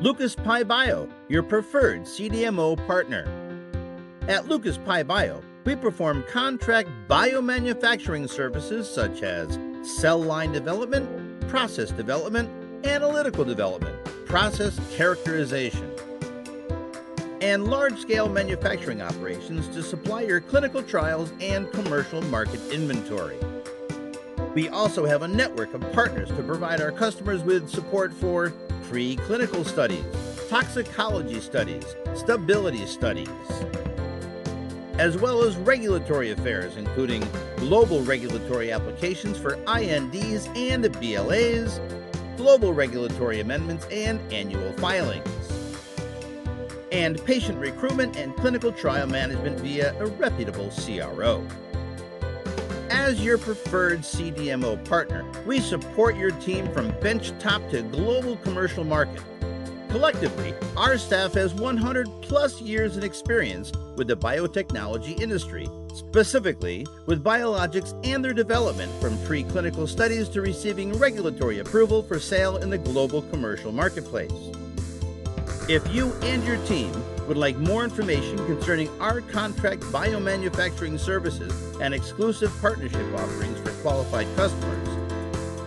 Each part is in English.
LucasPye BIO, your preferred CDMO partner. At LucasPye BIO, we perform contract biomanufacturing services such as cell line development, process development, analytical development, process characterization, and large-scale manufacturing operations to supply your clinical trials and commercial market inventory. We also have a network of partners to provide our customers with support for preclinical studies, toxicology studies, stability studies, as well as regulatory affairs, including global regulatory applications for INDs and BLAs, global regulatory amendments and annual filings, and patient recruitment and clinical trial management via a reputable CRO. As your preferred CDMO partner, we support your team from benchtop to global commercial market. Collectively, our staff has 100+ years in experience with the biotechnology industry, specifically with biologics and their development from preclinical studies to receiving regulatory approval for sale in the global commercial marketplace. If you and your team would like more information concerning our contract biomanufacturing services and exclusive partnership offerings for qualified customers,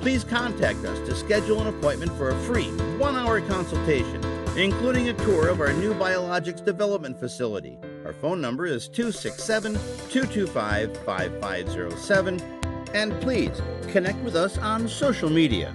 please contact us to schedule an appointment for a free 1-hour consultation, including a tour of our new biologics development facility. Our phone number is 267-225-5507, and please connect with us on social media.